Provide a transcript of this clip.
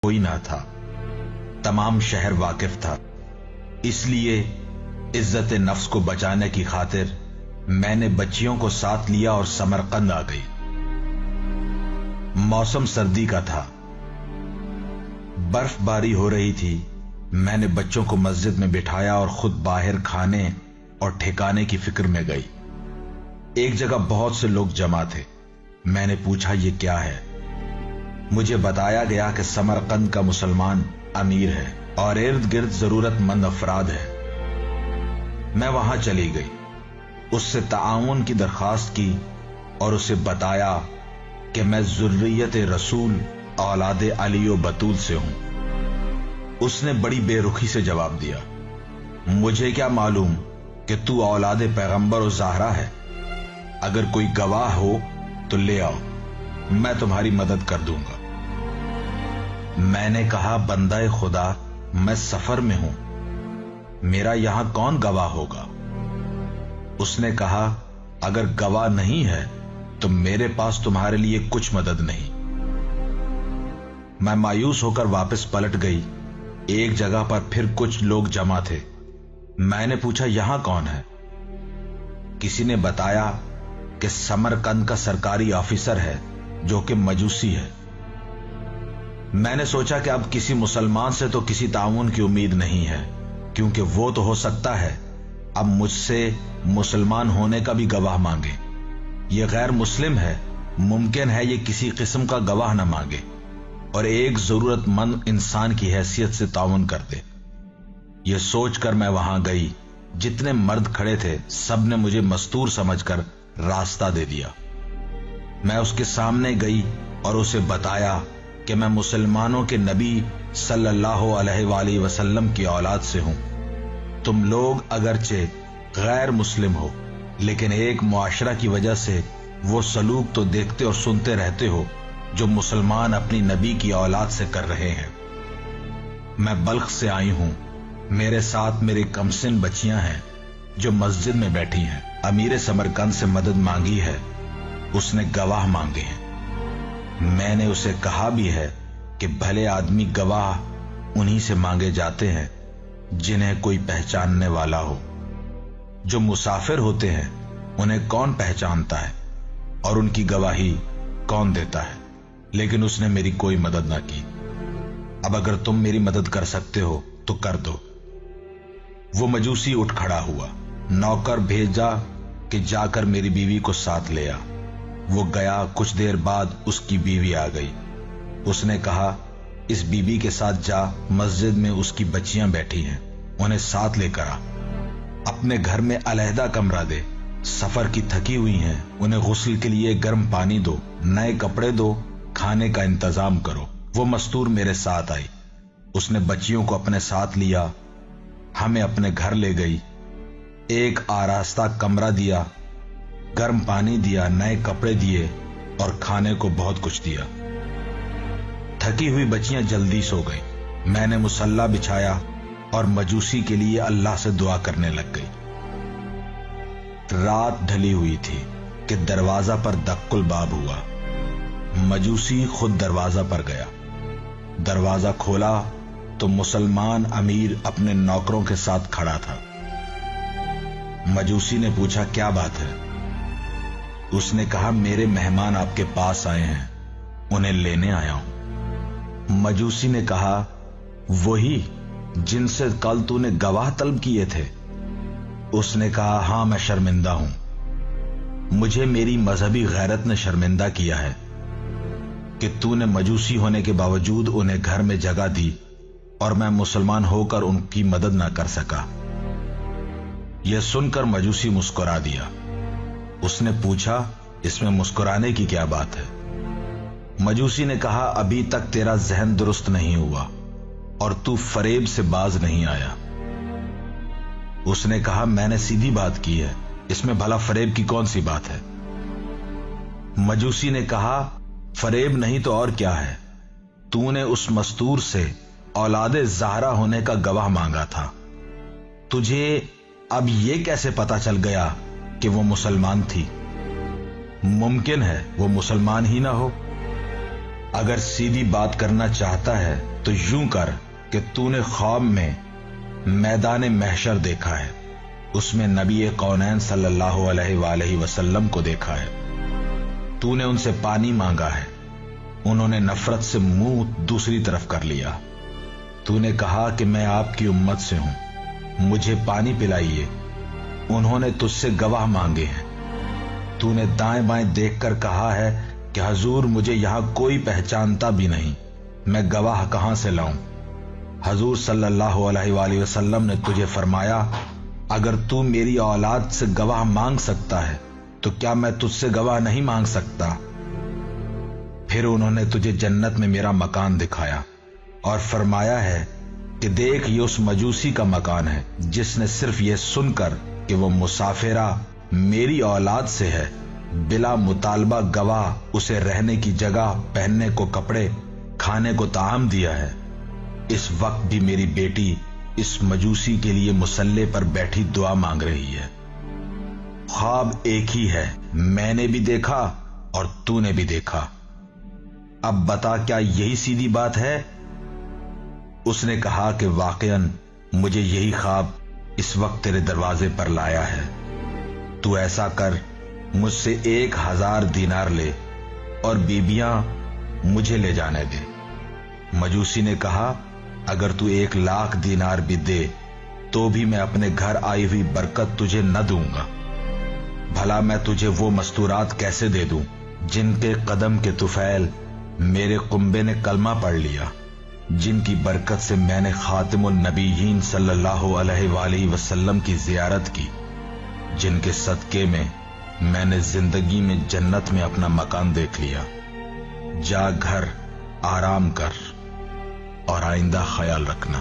कोई ना था, तमाम शहर वाकिफ था। इसलिए इज्जत नफ्स को बचाने की खातिर मैंने बच्चियों को साथ लिया और समरकंद आ गई। मौसम सर्दी का था, बर्फबारी हो रही थी। मैंने बच्चों को मस्जिद में बिठाया और खुद बाहर खाने और ठिकाने की फिक्र में गई। एक जगह बहुत से लोग जमा थे। मैंने पूछा, ये क्या है? मुझे बताया गया कि समरकंद का मुसलमान अमीर है और इर्द गिर्द जरूरतमंद अफराद है। मैं वहां चली गई, उससे ताउन की दरखास्त की और उसे बताया कि मैं ज़ुर्रियत रसूल औलाद अली व बतूल से हूं। उसने बड़ी बेरुखी से जवाब दिया, मुझे क्या मालूम कि तू औलाद पैगंबर और ज़हरा है। अगर कोई गवाह हो तो ले आओ, मैं तुम्हारी मदद कर दूंगा। मैंने कहा, बंदा खुदा, मैं सफर में हूं, मेरा यहां कौन गवाह होगा? उसने कहा, अगर गवाह नहीं है तो मेरे पास तुम्हारे लिए कुछ मदद नहीं। मैं मायूस होकर वापस पलट गई। एक जगह पर फिर कुछ लोग जमा थे। मैंने पूछा, यहां कौन है? किसी ने बताया कि समरकंद का सरकारी ऑफिसर है जो कि मजूसी है। मैंने सोचा कि अब किसी मुसलमान से तो किसी ताउन की उम्मीद नहीं है, क्योंकि वो तो हो सकता है अब मुझसे मुसलमान होने का भी गवाह मांगे। ये गैर मुस्लिम है, मुमकिन है ये किसी किस्म का गवाह न मांगे और एक जरूरतमंद इंसान की हैसियत से ताउन कर दे। यह सोचकर मैं वहां गई। जितने मर्द खड़े थे सब ने मुझे मस्तूर समझकर रास्ता दे दिया। मैं उसके सामने गई और उसे बताया कि मैं मुसलमानों के नबी सल्लल्लाहु अलैहि वसल्लम की औलाद से हूं। तुम लोग अगरचे गैर मुस्लिम हो, लेकिन एक मुआशरा की वजह से वो सलूक तो देखते और सुनते रहते हो जो मुसलमान अपनी नबी की औलाद से कर रहे हैं। मैं बल्ख से आई हूं, मेरे साथ मेरी कमसिन बच्चियां हैं जो मस्जिद में बैठी हैं। अमीर समरकंद से मदद मांगी है, उसने गवाह मांगे हैं। मैंने उसे कहा भी है कि भले आदमी गवाह उन्हीं से मांगे जाते हैं जिन्हें कोई पहचानने वाला हो। जो मुसाफिर होते हैं उन्हें कौन पहचानता है और उनकी गवाही कौन देता है? लेकिन उसने मेरी कोई मदद ना की। अब अगर तुम मेरी मदद कर सकते हो तो कर दो। वो मजूसी उठ खड़ा हुआ, नौकर भेजा कि जाकर मेरी बीवी को साथ ले आ। वो गया, कुछ देर बाद उसकी बीवी आ गई। उसने कहा, इस बीबी के साथ जा, मस्जिद में उसकी बच्चियां बैठी हैं, उन्हें साथ लेकर आ। अपने घर में अलहदा कमरा दे, सफर की थकी हुई हैं, उन्हें गुस्ल के लिए गर्म पानी दो, नए कपड़े दो, खाने का इंतजाम करो। वो मस्तूर मेरे साथ आई। उसने बच्चियों को अपने साथ लिया, हमें अपने घर ले गई। एक आरास्ता कमरा दिया, गर्म पानी दिया, नए कपड़े दिए और खाने को बहुत कुछ दिया। थकी हुई बच्चियां जल्दी सो गई। मैंने मुसल्ला बिछाया और मजूसी के लिए अल्लाह से दुआ करने लग गई। रात ढली हुई थी कि दरवाजा पर दक्कुल बाब हुआ। मजूसी खुद दरवाजा पर गया। दरवाजा खोला तो मुसलमान अमीर अपने नौकरों के साथ खड़ा था। मजूसी ने पूछा, क्या बात है? उसने कहा, मेरे मेहमान आपके पास आए हैं, उन्हें लेने आया हूं। मजूसी ने कहा, वही जिनसे कल तूने गवाह तलब किए थे? उसने कहा, हां, मैं शर्मिंदा हूं। मुझे मेरी मजहबी गैरत ने शर्मिंदा किया है कि तूने मजूसी होने के बावजूद उन्हें घर में जगह दी और मैं मुसलमान होकर उनकी मदद ना कर सका। यह सुनकर मजूसी मुस्कुरा दिया। उसने पूछा, इसमें मुस्कुराने की क्या बात है? मजूसी ने कहा, अभी तक तेरा जहन दुरुस्त नहीं हुआ और तू फरेब से बाज नहीं आया। उसने कहा, मैंने सीधी बात की है, इसमें भला फरेब की कौन सी बात है? मजूसी ने कहा, फरेब नहीं तो और क्या है? तूने उस मस्तूर से औलादे ज़हरा होने का गवाह मांगा था। तुझे अब यह कैसे पता चल गया कि वो मुसलमान थी? मुमकिन है वो मुसलमान ही ना हो। اگر سیدھی بات کرنا چاہتا ہے تو یوں کر کہ تو نے خواب میں میدان محشر دیکھا ہے، اس میں نبی کونین صلی اللہ علیہ وآلہ وسلم کو دیکھا ہے، تو نے ان سے پانی مانگا ہے، انہوں نے نفرت سے منہ دوسری طرف کر لیا، تو نے کہا کہ میں آپ کی امت سے ہوں، مجھے پانی پلائیے، انہوں نے تجھ سے گواہ مانگے ہیں، تو نے دائیں بائیں دیکھ کر کہا ہے کہ حضور مجھے یہاں کوئی پہچانتا بھی نہیں، میں گواہ کہاں سے لاؤں؟ حضور صلی اللہ علیہ وآلہ وسلم نے تجھے فرمایا اگر تو میری اولاد سے گواہ مانگ سکتا ہے تو کیا میں تجھ سے گواہ نہیں مانگ سکتا؟ پھر انہوں نے تجھے جنت میں میرا مکان دکھایا اور فرمایا ہے کہ دیکھ یہ اس مجوسی کا مکان ہے جس نے صرف یہ سن کر کہ وہ مسافرہ میری اولاد سے ہے بلا مطالبہ گواہ اسے رہنے کی جگہ، پہننے کو کپڑے، کھانے کو طعام دیا ہے، اس وقت بھی میری بیٹی اس مجوسی کے لیے مصلے پر بیٹھی دعا مانگ رہی ہے۔ خواب ایک ہی ہے، میں نے بھی دیکھا اور تو نے بھی دیکھا، اب بتا کیا یہی سیدھی بات ہے؟ اس نے کہا کہ واقعاً مجھے یہی خواب اس وقت تیرے دروازے پر لایا ہے، تو ایسا کر مجھ سے 1000 دینار لے اور بیبیاں مجھے لے جانے دے۔ مجوسی نے کہا اگر تو 1,00,000 دینار بھی دے تو بھی میں اپنے گھر آئی ہوئی برکت تجھے نہ دوں گا، بھلا میں تجھے وہ مستورات کیسے دے دوں جن کے قدم کے طفیل میرے قنبے نے کلمہ پڑھ لیا، جن کی برکت سے میں نے خاتم النبیین صلی اللہ علیہ وآلہ وسلم کی زیارت کی، جن کے صدقے میں میں نے زندگی میں جنت میں اپنا مکان دیکھ لیا۔ جا گھر آرام کر اور آئندہ خیال رکھنا۔